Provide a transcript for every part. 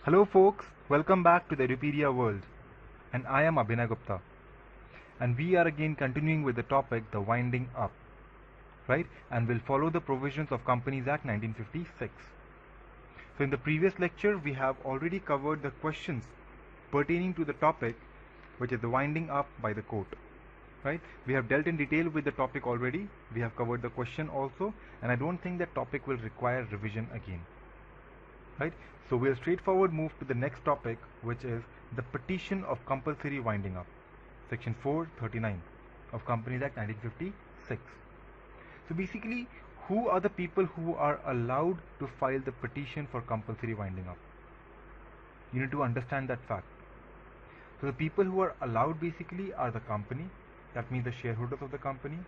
Hello folks, welcome back to the Edupedia world, and I am Abhinay Gupta, and we are again continuing with the topic the winding up, right? And we'll follow the provisions of Companies Act 1956. So in the previous lecture we have already covered the questions pertaining to the topic, which is the winding up by the court, right? We have dealt in detail with the topic already, we have covered the question also, and I don't think that topic will require revision again. Right, so we'll straightforward move to the next topic, which is the petition of compulsory winding up, section 439 of Companies Act 1956. So basically, who are the people who are allowed to file the petition for compulsory winding up? You need to understand that fact. So the people who are allowed basically are the company, that means the shareholders of the company,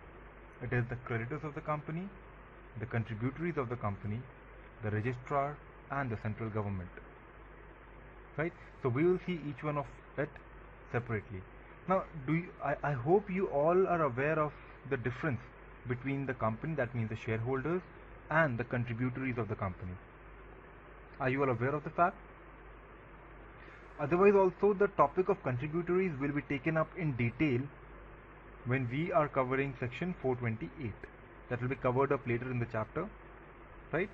it is the creditors of the company, the contributories of the company, the registrar, and the central government, right? So we will see each one of it separately. Now I hope you all are aware of the difference between the company, that means the shareholders, and the contributories of the company. Are you all aware of the fact? Otherwise also the topic of contributories will be taken up in detail when we are covering section 428. That will be covered up later in the chapter, right?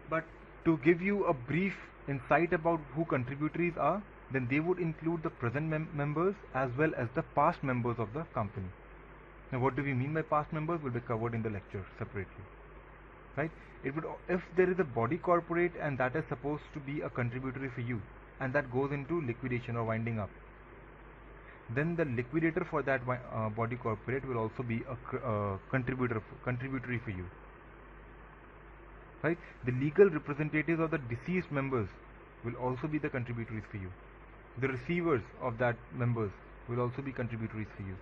But to give you a brief insight about who contributories are, then they would include the present members as well as the past members of the company. Now what do we mean by past members will be covered in the lecture separately, right? It would, if there is a body corporate and that is supposed to be a contributory for you and that goes into liquidation or winding up, then the liquidator for that body corporate will also be a contributory for you, right? The legal representatives of the deceased members will also be the contributories for you. The receivers of that members will also be contributories for you,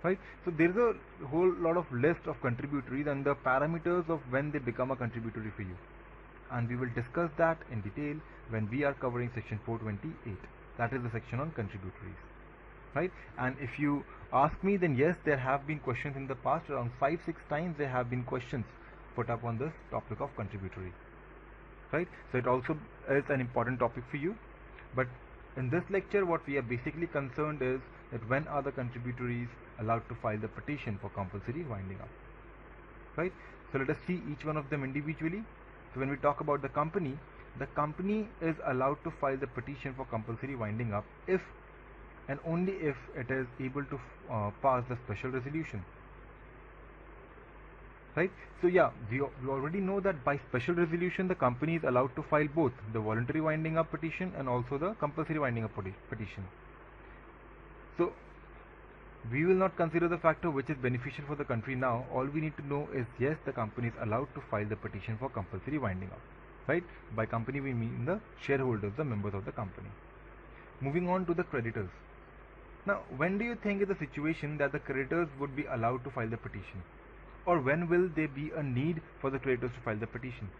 right? So there is a whole lot of list of contributories and the parameters of when they become a contributory for you, and we will discuss that in detail when we are covering section 428. That is the section on contributories, right? And if you ask me, then yes, there have been questions in the past, around 5-6 times there have been questions put up on this topic of contributory, right? So it also is an important topic for you. But in this lecture what we are basically concerned is that when are the contributories allowed to file the petition for compulsory winding up, right? So let us see each one of them individually. So when we talk about the company is allowed to file the petition for compulsory winding up if and only if it is able to pass the special resolution, right? So yeah, we already know that by special resolution the company is allowed to file both the voluntary winding up petition and also the compulsory winding up petition. So we will not consider the factor which is beneficial for the country now. All we need to know is yes, the company is allowed to file the petition for compulsory winding up, right? By company we mean the shareholders, the members of the company. Moving on to the creditors. Now when do you think is the situation that the creditors would be allowed to file the petition? Or when will there be a need for the creditors to file the petition?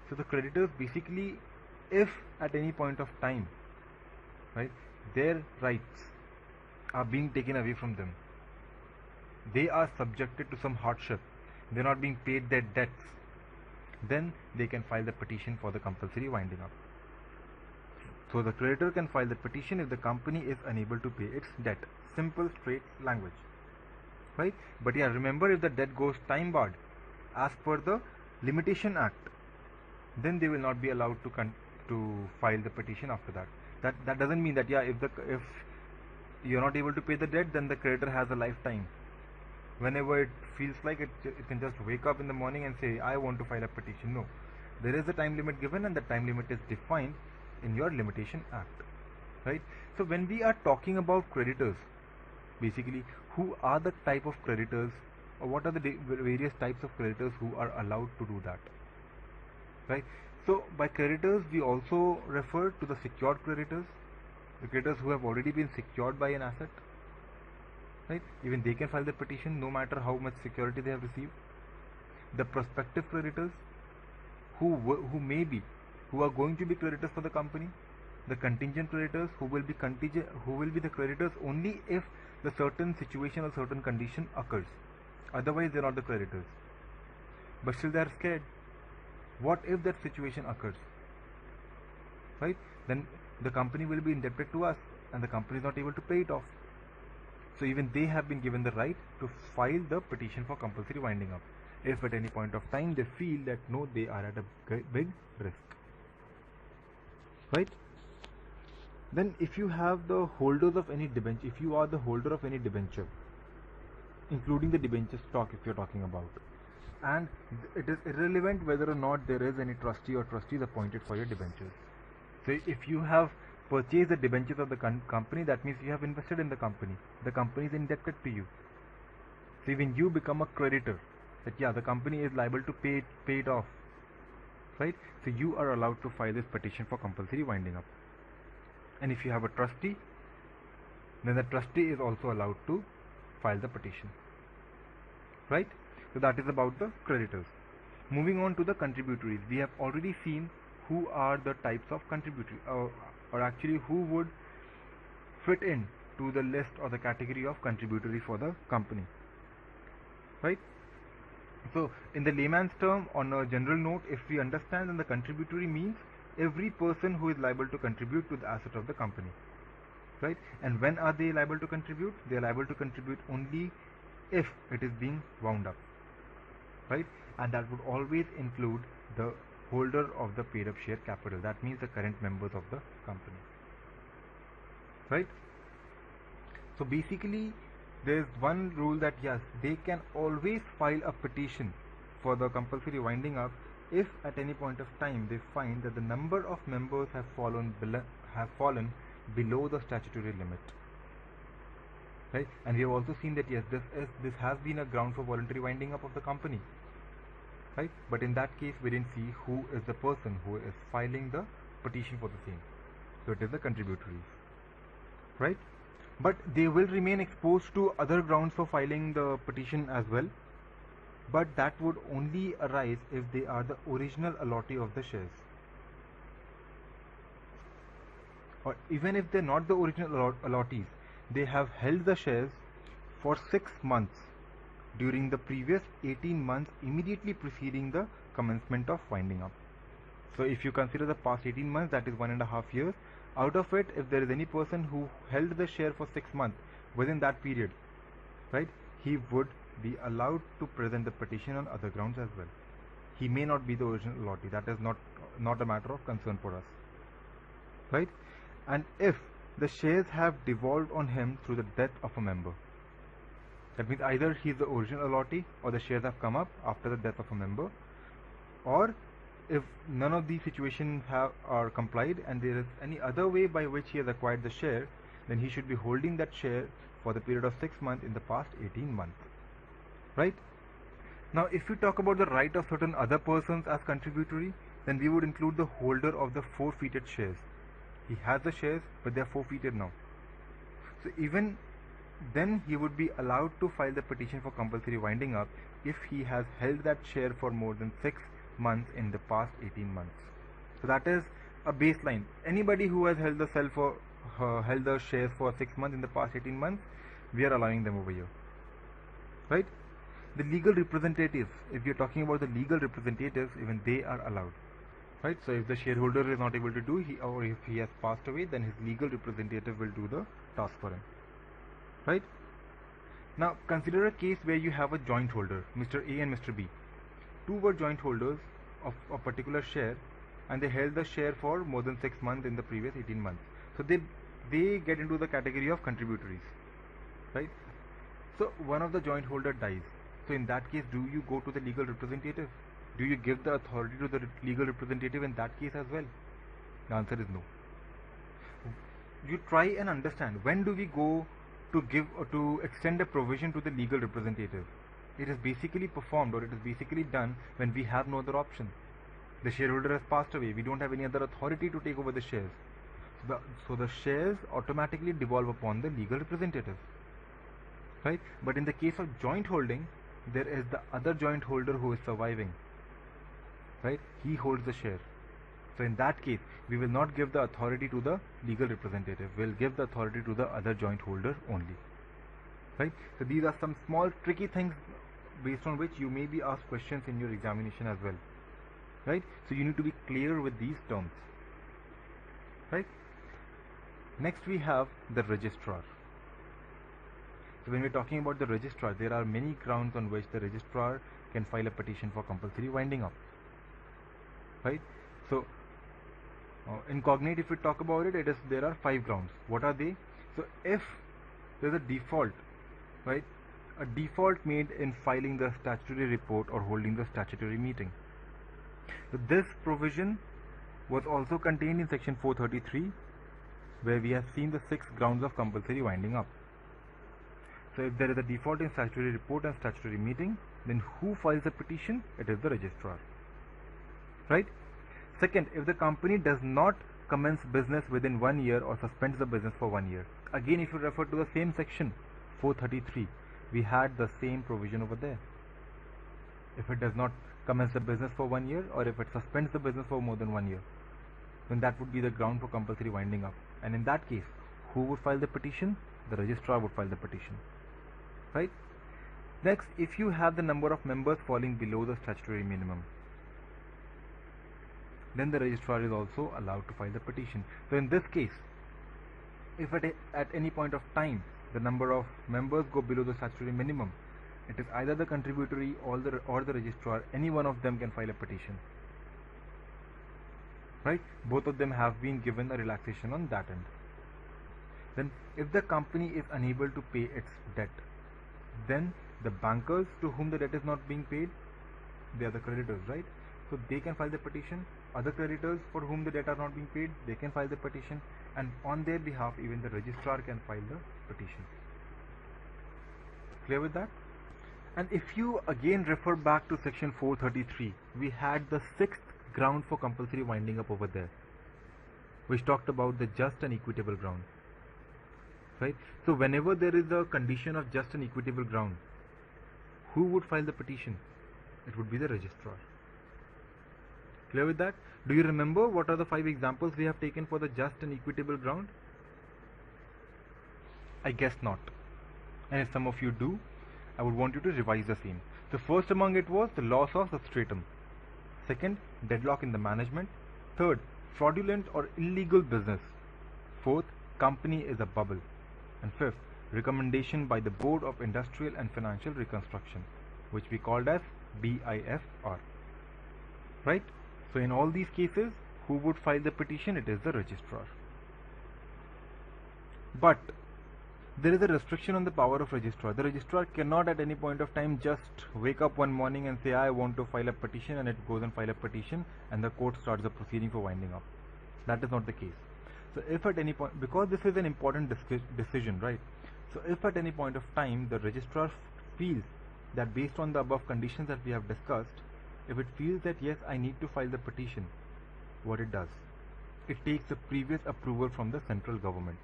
So the creditors basically, if at any point of time, right, their rights are being taken away from them, they are subjected to some hardship, they're not being paid their debts, then they can file the petition for the compulsory winding up. So the creditor can file the petition if the company is unable to pay its debt. Simple, straight language, right? But yeah, remember, if the debt goes time barred as per the Limitation Act, then they will not be allowed to file the petition after that. That doesn't mean that yeah, if you're not able to pay the debt, then the creditor has a lifetime. Whenever it feels like it can just wake up in the morning and say I want to file a petition. No, there is a time limit given, and the time limit is defined in your Limitation Act, right? So when we are talking about creditors, basically who are the type of creditors, or what are the various types of creditors who are allowed to do that, right? So by creditors we also refer to the secured creditors, the creditors who have already been secured by an asset, right? Even they can file the petition no matter how much security they have received. The prospective creditors who are going to be creditors for the company. The contingent creditors who will be the creditors only if the certain situation or certain condition occurs, otherwise they are not the creditors, but still they are scared, What if that situation occurs, right? Then the company will be indebted to us and the company is not able to pay it off. So even they have been given the right to file the petition for compulsory winding up if at any point of time they feel that no, they are at a big risk, right? Then if you have the holders of any debenture, if you are the holder of any debenture, including the debenture stock if you're talking about, and it is irrelevant whether or not there is any trustee or trustees appointed for your debentures. So if you have purchased the debentures of the company, that means you have invested in the company is indebted to you. So even you become a creditor, that yeah, the company is liable to pay it off, right? So you are allowed to file this petition for compulsory winding up. And if you have a trustee, then the trustee is also allowed to file the petition, right? So that is about the creditors. Moving on to the contributories, we have already seen who are the types of contributory, or actually who would fit in to the list or the category of contributory for the company, right? So in the layman's term, on a general note, if we understand, then the contributory means every person who is liable to contribute to the asset of the company, right? And when are they liable to contribute? They are liable to contribute only if it is being wound up, right? And that would always include the holder of the paid up share capital, that means the current members of the company, right? So basically there is one rule that yes, they can always file a petition for the compulsory winding up if at any point of time they find that the number of members have fallen below the statutory limit, right? And we have also seen that yes, this has been a ground for voluntary winding up of the company, right? But in that case we didn't see who is the person who is filing the petition for the same. So it is the contributories, right? But they will remain exposed to other grounds for filing the petition as well, but that would only arise if they are the original allottee of the shares, or even if they're not the original allottees, they have held the shares for 6 months during the previous 18 months immediately preceding the commencement of winding up. So if you consider the past 18 months, that is 1.5 years. Out of it, if there is any person who held the share for 6 months within that period, right, he would be allowed to present the petition on other grounds as well. He may not be the original allottee, that is not a matter of concern for us, right? And if the shares have devolved on him through the death of a member, that means either he is the original allottee or the shares have come up after the death of a member, or if none of these situations are complied and there is any other way by which he has acquired the share, then he should be holding that share for the period of 6 months in the past 18 months, right? Now if we talk about the right of certain other persons as contributory, then we would include the holder of the forfeited shares. He has the shares but they are forfeited now, so even then he would be allowed to file the petition for compulsory winding up if he has held that share for more than 6 months in the past 18 months. So that is a baseline. Anybody who has held the shares for 6 months in the past 18 months, we are allowing them over here, right? The legal representatives, if you're talking about the legal representatives, even they are allowed, right? So if the shareholder is not able to do, or if he has passed away, then his legal representative will do the task for him, right? Now consider a case where you have a joint holder, Mr. A and Mr. B. Two were joint holders of a particular share and they held the share for more than 6 months in the previous 18 months. So they get into the category of contributories, right? So one of the joint holder dies. So in that case, do you go to the legal representative? Do you give the authority to the legal representative in that case as well? The answer is no. You try and understand, when do we go to extend a provision to the legal representative? It is basically performed, or it is basically done when we have no other option. The shareholder has passed away, we don't have any other authority to take over the shares. So the shares automatically devolve upon the legal representative, right? But in the case of joint holding, there is the other joint holder who is surviving, right? He holds the share. So in that case, we will not give the authority to the legal representative, we will give the authority to the other joint holder only, right? So these are some small tricky things based on which you may be asked questions in your examination as well. right? So you need to be clear with these terms, right? Next we have the registrar. So when we're talking about the registrar, there are many grounds on which the registrar can file a petition for compulsory winding up, right? So in Cognate, if we talk about it, there are 5 grounds. What are they? So if there's a default, right, a default made in filing the statutory report or holding the statutory meeting. So this provision was also contained in section 433, where we have seen the 6 grounds of compulsory winding up. So if there is a default in statutory report and statutory meeting, then who files the petition? It is the registrar, right? Second, if the company does not commence business within 1 year or suspends the business for 1 year. Again, if you refer to the same section 433, we had the same provision over there. If it does not commence the business for 1 year, or if it suspends the business for more than 1 year, then that would be the ground for compulsory winding up. And in that case, who would file the petition? The registrar would file the petition, right? Next, if you have the number of members falling below the statutory minimum, then the registrar is also allowed to file the petition. So in this case, if at any point of time the number of members go below the statutory minimum, it is either the contributory or the registrar, any one of them can file a petition, right? Both of them have been given a relaxation on that end. Then if the company is unable to pay its debt, then the bankers to whom the debt is not being paid, they are the creditors, right? So they can file the petition. Other creditors for whom the debt are not being paid, they can file the petition, and on their behalf even the registrar can file the petition. Clear with that? And if you again refer back to section 433, we had the 6th ground for compulsory winding up over there, which talked about the just and equitable ground, right? So whenever there is a condition of just and equitable ground, who would file the petition? It would be the registrar. Clear with that? Do you remember what are the 5 examples we have taken for the just and equitable ground? I guess not. And if some of you do, I would want you to revise the same. The first among it was the loss of substratum. Second, deadlock in the management. Third, fraudulent or illegal business. Fourth, company is a bubble. And fifth, recommendation by the Board of Industrial and Financial Reconstruction, which we called as BIFR. Right? So in all these cases, who would file the petition? It is the registrar. But there is a restriction on the power of registrar. The registrar cannot at any point of time just wake up one morning and say, I want to file a petition, and it goes and file a petition and the court starts the proceeding for winding up. That is not the case. So if at any point, because this is an important decision, right? So if at any point of time the registrar feels that based on the above conditions that we have discussed, if it feels that yes, I need to file the petition, what it does? It takes the previous approval from the central government.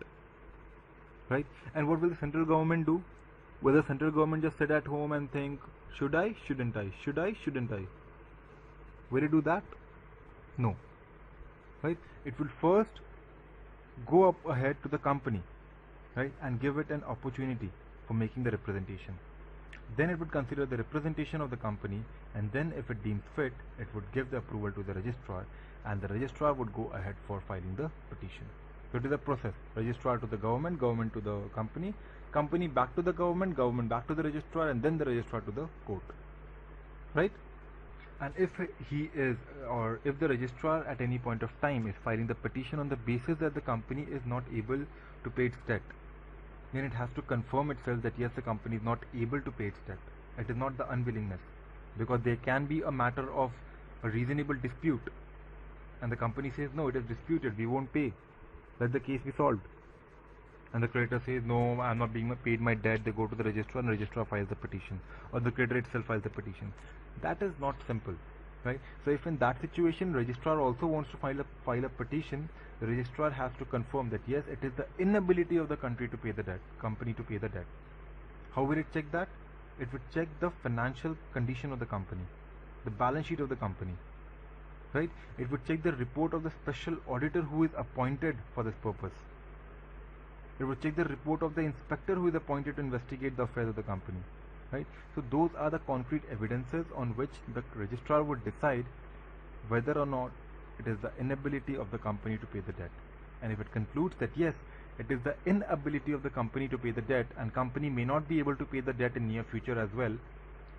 Right? And what will the central government do? Will the central government just sit at home and think, should I, shouldn't I, should I, shouldn't I? Will it do that? No. Right? It will first go up ahead to the company, right, and give it an opportunity for making the representation. Then it would consider the representation of the company, and then if it deems fit, it would give the approval to the registrar, and the registrar would go ahead for filing the petition. So it is a process. Registrar to the government, government to the company, company back to the government, government back to the registrar, and then the registrar to the court. Right? And if he is, or if the registrar at any point of time is filing the petition on the basis that the company is not able to pay its debt, then it has to confirm itself that yes, the company is not able to pay its debt. It is not the unwillingness, because there can be a matter of a reasonable dispute, and the company says no, it is disputed, we won't pay. Let the case be solved. And the creditor says no, I am not being paid my debt. They go to the registrar, and the registrar files the petition, or the creditor itself files the petition. That is not simple, right? So if in that situation registrar also wants to file a petition, the registrar has to confirm that yes, it is the inability of the company to pay the debt. How will it check that? It would check the financial condition of the company, the balance sheet of the company, right? It would check the report of the special auditor who is appointed for this purpose. It would check the report of the inspector who is appointed to investigate the affairs of the company, right? So those are the concrete evidences on which the registrar would decide whether or not it is the inability of the company to pay the debt. And if it concludes that yes, it is the inability of the company to pay the debt and company may not be able to pay the debt in near future as well,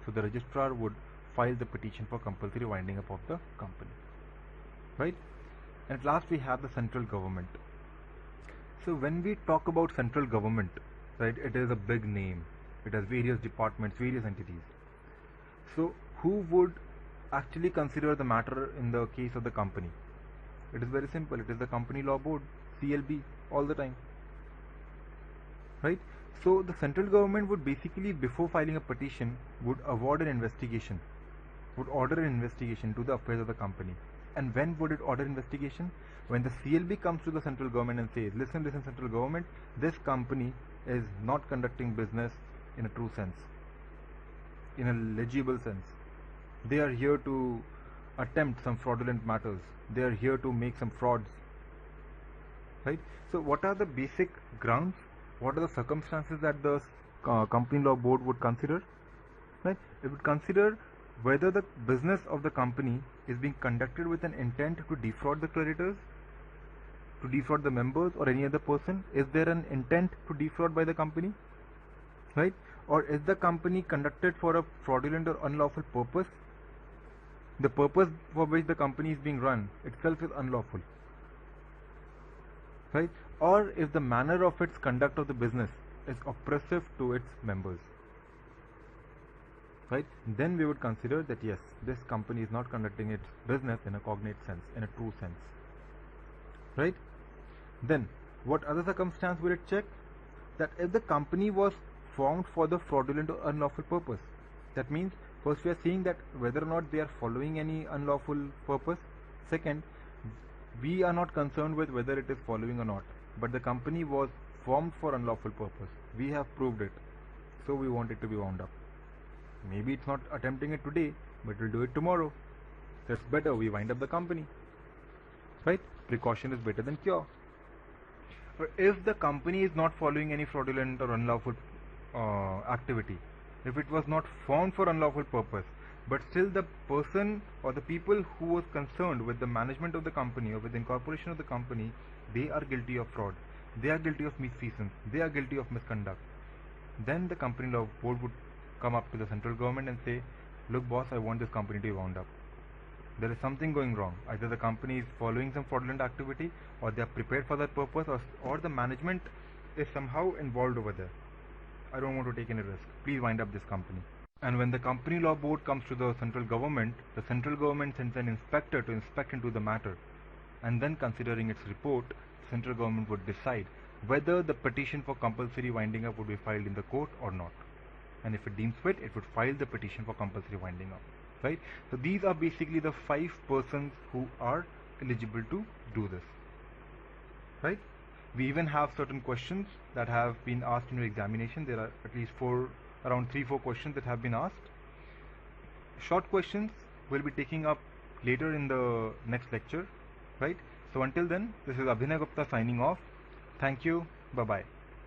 so the registrar would file the petition for compulsory winding up of the company. Right? And at last we have the central government. So when we talk about central government, right, it is a big name. It has various departments, various entities. So who would actually consider the matter in the case of the company? It is very simple. It is the Company Law Board, CLB, all the time. Right? So the central government would basically, before filing a petition, would award an investigation, would order an investigation to the affairs of the company. And when would it order investigation? When the CLB comes to the central government and says, listen, central government, this company is not conducting business in a true sense, in a legible sense. They are here to attempt some fraudulent matters. They are here to make some frauds. Right? So what are the basic grounds? What are the circumstances that the Company Law Board would consider? Right? It would consider whether the business of the company is being conducted with an intent to defraud the creditors, to defraud the members or any other person. Is there an intent to defraud by the company? Right? Or is the company conducted for a fraudulent or unlawful purpose? The purpose for which the company is being run itself is unlawful. Right? Or if the manner of its conduct of the business is oppressive to its members. Right? Then we would consider that yes, this company is not conducting its business in a cognate sense, in a true sense. Right? Then, what other circumstance will it check? That if the company was formed for the fraudulent or unlawful purpose. That means, first we are seeing that whether or not they are following any unlawful purpose. Second, we are not concerned with whether it is following or not. But the company was formed for unlawful purpose. We have proved it. So we want it to be wound up. Maybe it's not attempting it today, but we'll do it tomorrow. That's better, we wind up the company. Right? Precaution is better than cure. But if the company is not following any fraudulent or unlawful activity, if it was not formed for unlawful purpose, but still the person or the people who was concerned with the management of the company or with the incorporation of the company, they are guilty of fraud, they are guilty of misfeasance, they are guilty of misconduct, then the Company Law Board would come up to the central government and say, look boss, I want this company to be wound up. There is something going wrong. Either the company is following some fraudulent activity, or they are prepared for that purpose, or the management is somehow involved over there. I don't want to take any risk. Please wind up this company. And when the Company Law Board comes to the central government sends an inspector to inspect into the matter, and then considering its report, the central government would decide whether the petition for compulsory winding up would be filed in the court or not. And if it deems fit, it would file the petition for compulsory winding up. Right? So these are basically the 5 persons who are eligible to do this. Right? We even have certain questions that have been asked in your examination. There are at least around 3-4 questions that have been asked. Short questions we'll be taking up later in the next lecture. Right? So until then, this is Abhinay Gupta signing off. Thank you. Bye-bye.